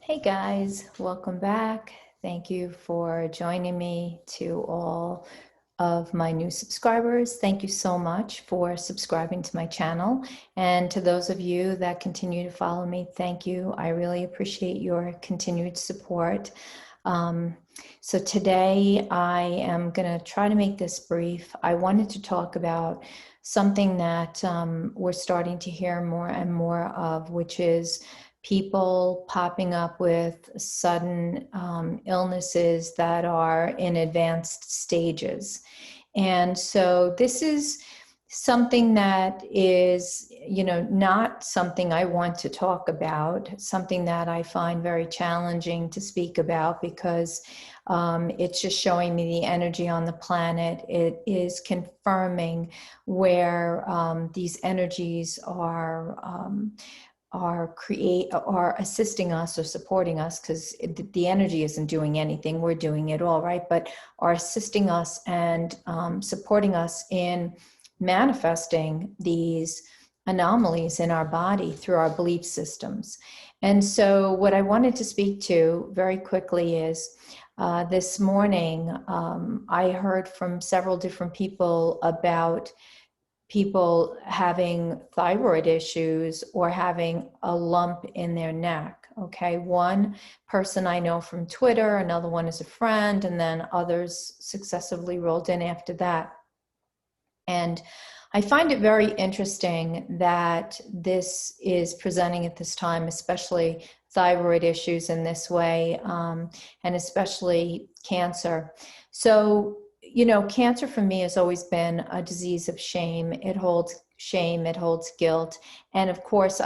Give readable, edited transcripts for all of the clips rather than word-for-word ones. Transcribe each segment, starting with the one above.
Hey guys, welcome back. Thank you for joining me. To all of my new subscribers, thank you so much for subscribing to my channel. And to those of you that continue to follow me, thank you. I really appreciate your continued support. So today I am going to try to make this brief. I wanted to talk about something that we're starting to hear more and more of, which is people popping up with sudden illnesses that are in advanced stages. And so this is something that is, not something I want to talk about, something that I find very challenging to speak about because it's just showing me the energy on the planet. It is confirming where these energies are assisting us or supporting us, because the energy isn't doing anything, we're doing it all, right? But are assisting us and supporting us in manifesting these anomalies in our body through our belief systems. And so what I wanted to speak to very quickly is this morning I heard from several different people about people having thyroid issues or having a lump in their neck. Okay, one person I know from Twitter, another one is a friend, and then others successively rolled in after that. And I find it very interesting that this is presenting at this time, especially thyroid issues in this way, and especially cancer. So, cancer for me has always been a disease of shame. It holds shame, it holds guilt. And of course,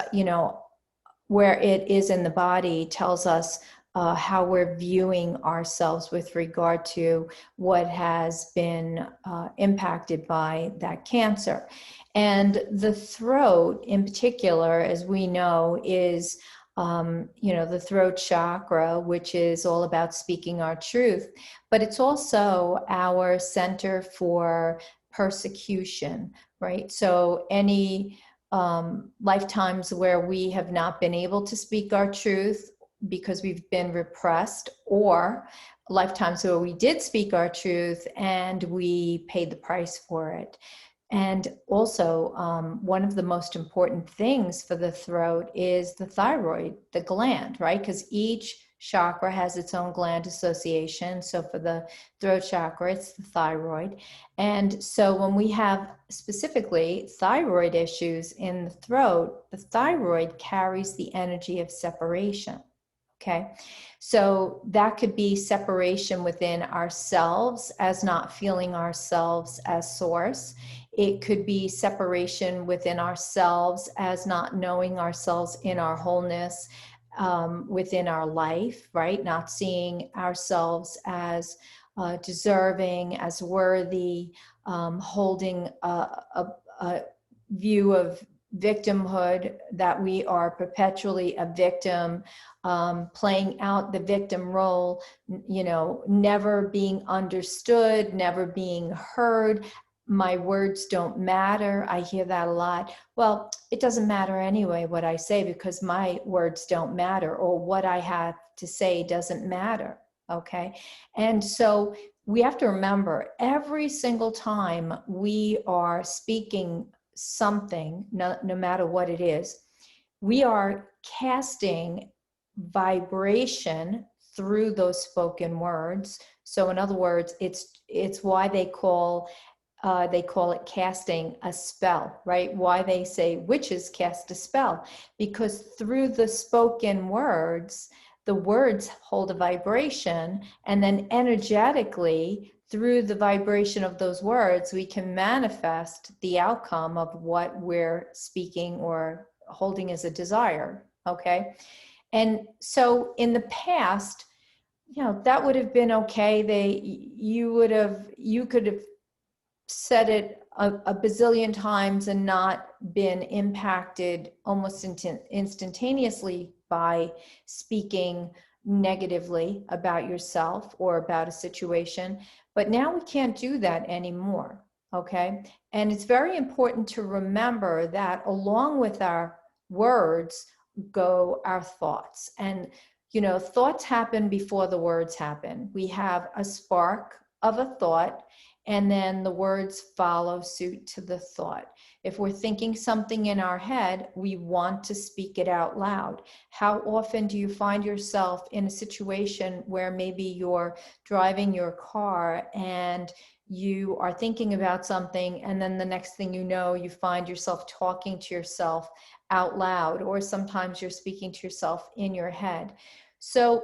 where it is in the body tells us how we're viewing ourselves with regard to what has been impacted by that cancer. And the throat in particular, as we know, is the throat chakra, which is all about speaking our truth, but it's also our center for persecution, right? So any lifetimes where we have not been able to speak our truth because we've been repressed, or lifetimes where we did speak our truth and we paid the price for it. And also, one of the most important things for the throat is the thyroid, the gland, right? Because each chakra has its own gland association. So for the throat chakra, it's the thyroid. And so when we have specifically thyroid issues in the throat, the thyroid carries the energy of separation. Okay, so that could be separation within ourselves as not feeling ourselves as source. It could be separation within ourselves as not knowing ourselves in our wholeness within our life, right? Not seeing ourselves as deserving, as worthy, holding a view of victimhood, that we are perpetually a victim, playing out the victim role, never being understood, never being heard. My words don't matter. I hear that a lot. Well, it doesn't matter anyway what I say, because my words don't matter, or what I have to say doesn't matter. Okay. And so we have to remember, every single time we are speaking something, no matter what it is, we are casting vibration through those spoken words. So in other words, it's why they call it casting a spell, right? Why they say witches cast a spell, because through the spoken words, the words hold a vibration, and then energetically, through the vibration of those words, we can manifest the outcome of what we're speaking or holding as a desire. Okay. And so in the past, that would have been okay. You could have said it a bazillion times and not been impacted almost instantaneously by speaking negatively about yourself or about a situation. But now we can't do that anymore. Okay. And it's very important to remember that along with our words go our thoughts. And you know, thoughts happen before the words happen. We have a spark of a thought, and then the words follow suit to the thought. If we're thinking something in our head, we want to speak it out loud. How often do you find yourself in a situation where maybe you're driving your car and you are thinking about something, and then the next thing you know, you find yourself talking to yourself out loud, or sometimes you're speaking to yourself in your head? So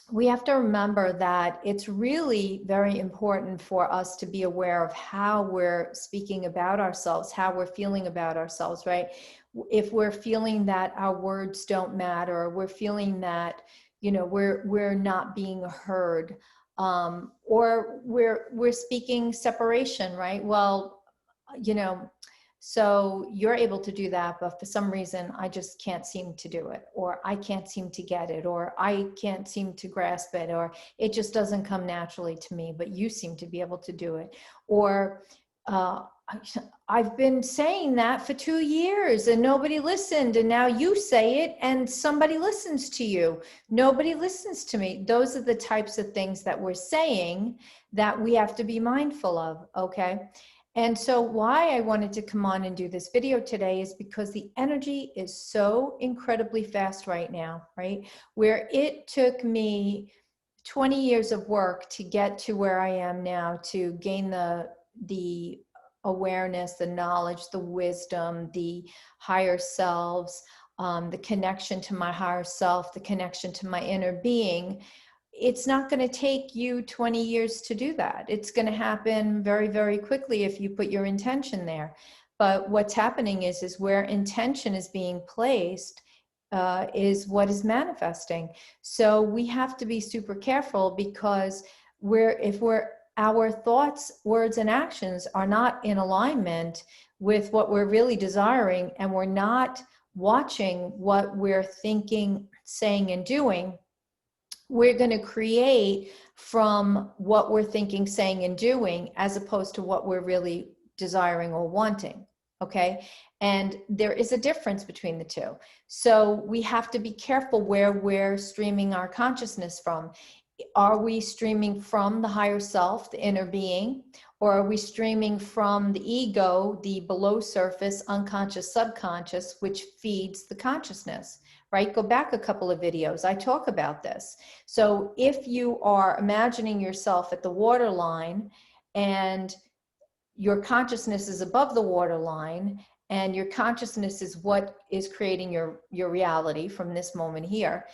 we have to remember that it's really very important for us to be aware of how we're speaking about ourselves, how we're feeling about ourselves, right? If we're feeling that our words don't matter, or we're feeling that, you know, we're not being heard, or we're speaking separation, right? Well, you know, so you're able to do that, but for some reason, I just can't seem to do it, or I can't seem to get it, or I can't seem to grasp it, or it just doesn't come naturally to me, but you seem to be able to do it. Or I've been saying that for 2 years and nobody listened, and now you say it and somebody listens to you. Nobody listens to me. Those are the types of things that we're saying that we have to be mindful of, okay? And so why I wanted to come on and do this video today is because the energy is so incredibly fast right now, right? Where it took me 20 years of work to get to where I am now, to gain the awareness, the knowledge, the wisdom, the higher selves, the connection to my higher self, the connection to my inner being. It's not going to take you 20 years to do that. It's going to happen very, very quickly if you put your intention there. But what's happening is where intention is being placed is what is manifesting. So we have to be super careful, because if our thoughts, words, and actions are not in alignment with what we're really desiring, and we're not watching what we're thinking, saying, and doing, we're going to create from what we're thinking, saying, and doing, as opposed to what we're really desiring or wanting. Okay. And there is a difference between the two. So we have to be careful where we're streaming our consciousness from. Are we streaming from the higher self, the inner being, or are we streaming from the ego, the below surface, unconscious, subconscious, which feeds the consciousness, right? Go back a couple of videos. I talk about this. So if you are imagining yourself at the waterline and your consciousness is above the waterline, and your consciousness is what is creating your reality from this moment here,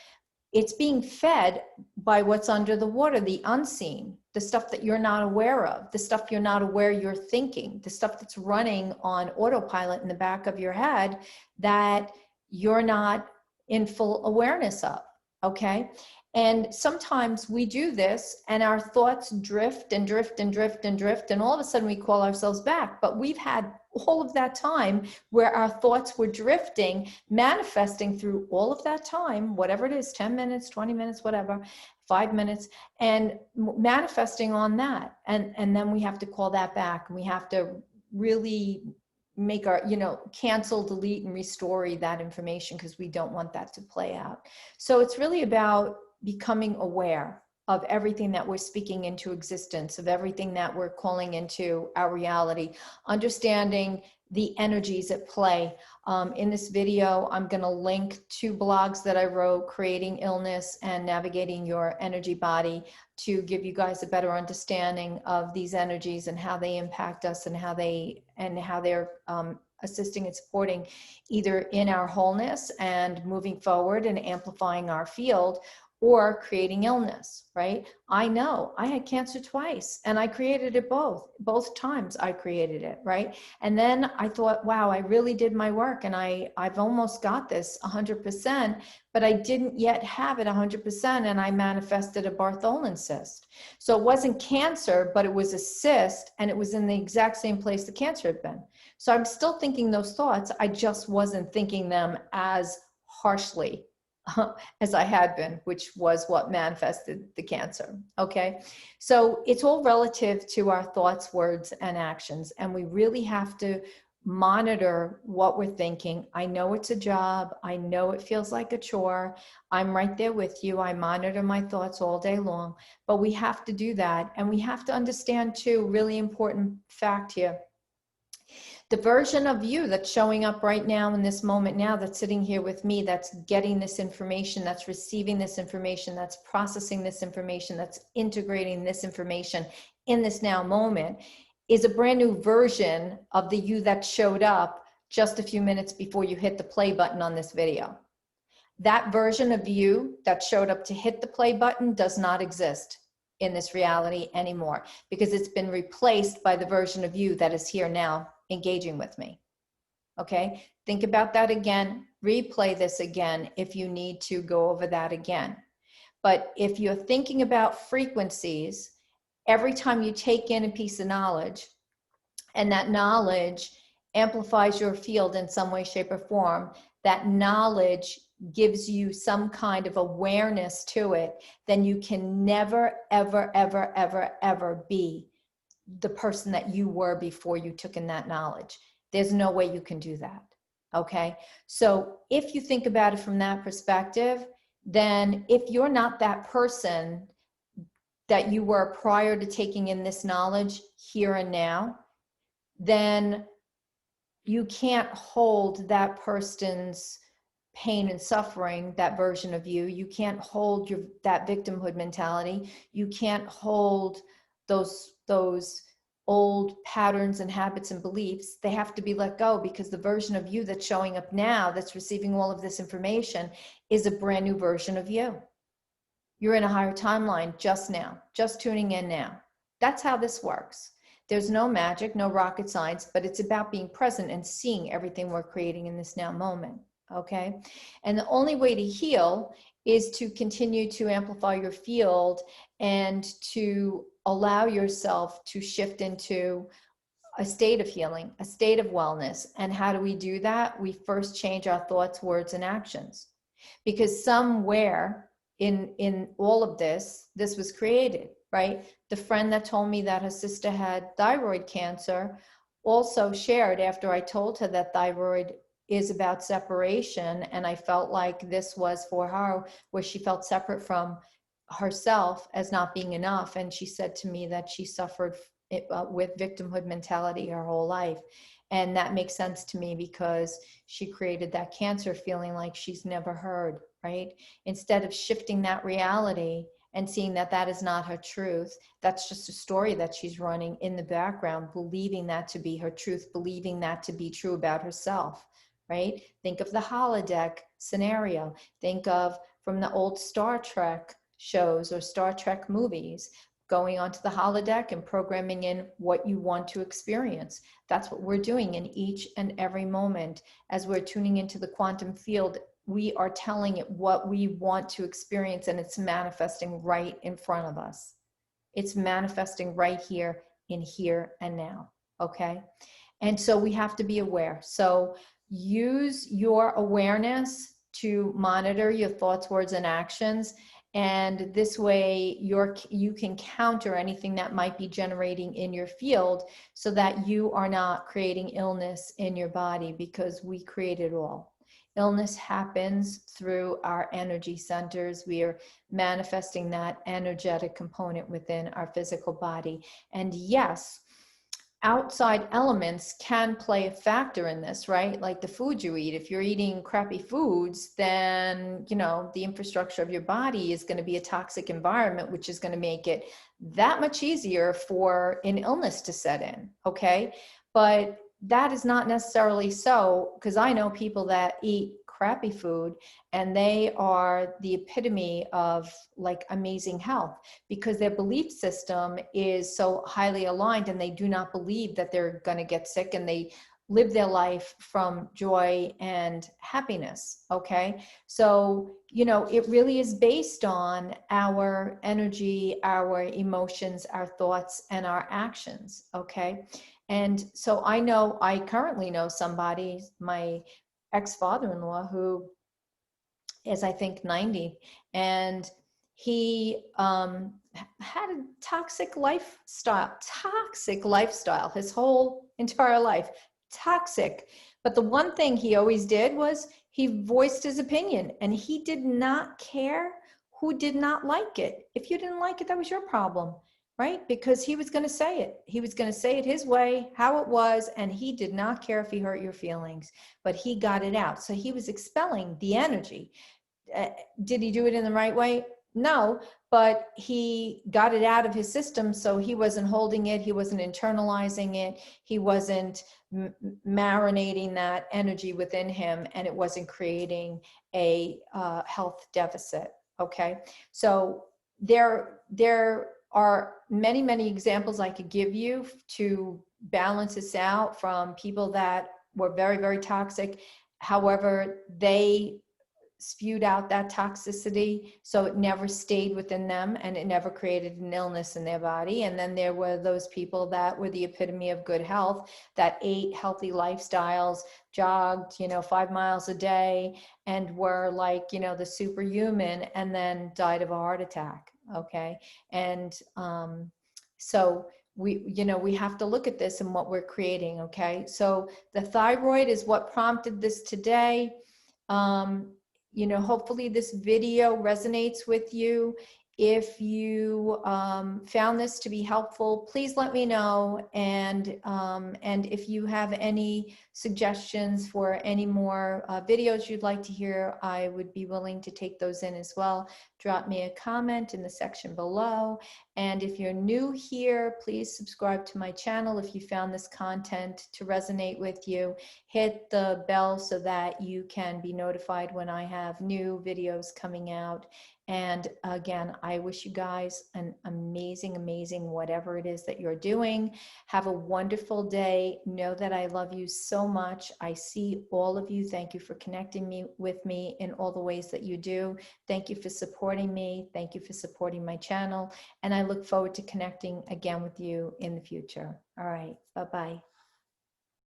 it's being fed by what's under the water, the unseen, the stuff that you're not aware of, the stuff you're not aware you're thinking, the stuff that's running on autopilot in the back of your head that you're not in full awareness of, okay? And sometimes we do this and our thoughts drift and drift and drift and drift, and all of a sudden we call ourselves back. But we've had all of that time where our thoughts were drifting, manifesting through all of that time, whatever it is, 10 minutes, 20 minutes, whatever, 5 minutes, and manifesting on that. And then we have to call that back, and we have to really make our, cancel, delete, and restore that information, because we don't want that to play out. So it's really about becoming aware of everything that we're speaking into existence, of everything that we're calling into our reality, understanding the energies at play. In this video, I'm going to link 2 blogs that I wrote, Creating Illness and Navigating Your Energy Body, to give you guys a better understanding of these energies and how they impact us, and how they're assisting and supporting either in our wholeness and moving forward and amplifying our field, or creating illness, right? I know I had cancer twice, and I created it both times I created it, right? And then I thought, wow, I really did my work, and I've almost got this 100%, but I didn't yet have it 100%, and I manifested a Bartholin cyst. So it wasn't cancer, but it was a cyst, and it was in the exact same place the cancer had been. So I'm still thinking those thoughts, I just wasn't thinking them as harshly as I had been, which was what manifested the cancer. Okay. So it's all relative to our thoughts, words, and actions. And we really have to monitor what we're thinking. I know it's a job. I know it feels like a chore. I'm right there with you. I monitor my thoughts all day long, but we have to do that. And we have to understand too, really important fact here. The version of you that's showing up right now in this moment now, that's sitting here with me, that's getting this information, that's receiving this information, that's processing this information, that's integrating this information in this now moment, is a brand new version of the you that showed up just a few minutes before you hit the play button on this video. That version of you that showed up to hit the play button does not exist in this reality anymore, because it's been replaced by the version of you that is here now engaging with me. Okay, think about that again, replay this again if you need to go over that again. But if you're thinking about frequencies, every time you take in a piece of knowledge and that knowledge amplifies your field in some way, shape, or form, that knowledge gives you some kind of awareness to it, then you can never, ever, ever, ever, ever be the person that you were before you took in that knowledge. There's no way you can do that. Okay. So if you think about it from that perspective, then if you're not that person that you were prior to taking in this knowledge here and now, then you can't hold that person's pain and suffering, that version of you. You can't hold that victimhood mentality. You can't hold those old patterns and habits and beliefs. They have to be let go, because the version of you that's showing up now, that's receiving all of this information, is a brand new version of you. You're in a higher timeline just now, just tuning in now. That's how this works. There's no magic, no rocket science, but it's about being present and seeing everything we're creating in this now moment. Okay. And the only way to heal is to continue to amplify your field and to allow yourself to shift into a state of healing, a state of wellness. And how do we do that? We first change our thoughts, words, and actions. Because somewhere in all of this was created, right? The friend that told me that her sister had thyroid cancer also shared, after I told her that thyroid is about separation, and I felt like this was for her, where she felt separate from herself as not being enough. And she said to me that she suffered with victimhood mentality her whole life. And that makes sense to me, because she created that cancer feeling like she's never heard, right? Instead of shifting that reality and seeing that that is not her truth, that's just a story that she's running in the background, believing that to be her truth, believing that to be true about herself, right? Think of the holodeck scenario. Think of from the old Star Trek shows or Star Trek movies, going onto the holodeck and programming in what you want to experience. That's what we're doing in each and every moment. As we're tuning into the quantum field, we are telling it what we want to experience, and it's manifesting right in front of us. It's manifesting right here and now, okay? And so we have to be aware. So use your awareness to monitor your thoughts, words, and actions. And this way you can counter anything that might be generating in your field, so that you are not creating illness in your body, because we create it all. Illness happens through our energy centers. We are manifesting that energetic component within our physical body. And yes, outside elements can play a factor in this, right? Like the food you eat. If you're eating crappy foods, then, the infrastructure of your body is going to be a toxic environment, which is going to make it that much easier for an illness to set in. Okay. But that is not necessarily so, because I know people that eat crappy food and they are the epitome of like amazing health, because their belief system is so highly aligned, and they do not believe that they're going to get sick, and they live their life from joy and happiness. Okay. So, it really is based on our energy, our emotions, our thoughts, and our actions. Okay. And so I currently know somebody, my ex-father-in-law, who is, I think, 90, and he had a toxic lifestyle his whole entire life. toxic. But the one thing he always did was he voiced his opinion, and he did not care who did not like it. If you didn't like it, that was your problem, right? Because he was going to say it. He was going to say it his way, how it was, and he did not care if he hurt your feelings, but he got it out. So he was expelling the energy. Did he do it in the right way? No, but he got it out of his system, so he wasn't holding it, he wasn't internalizing it, he wasn't marinating that energy within him, and it wasn't creating a health deficit. Okay, so there are many examples I could give you to balance this out, from people that were very toxic. However, they spewed out that toxicity, so it never stayed within them and it never created an illness in their body. And then there were those people that were the epitome of good health, that ate healthy lifestyles, jogged 5 miles a day, and were like the superhuman, and then died of a heart attack. Okay. And so we have to look at this and what we're creating. Okay, so the thyroid is what prompted this today. Hopefully this video resonates with you. If you found this to be helpful, please let me know. And if you have any suggestions for any more videos you'd like to hear, I would be willing to take those in as well. Drop me a comment in the section below. And if you're new here, please subscribe to my channel if you found this content to resonate with you. Hit the bell so that you can be notified when I have new videos coming out. And again, I wish you guys an amazing whatever it is that you're doing. Have a wonderful day. Know that I love you so much. I see all of you. Thank you for connecting with me in all the ways that you do. Thank you for supporting me. Thank you for supporting my channel. And I look forward to connecting again with you in the future. All right. Bye-bye.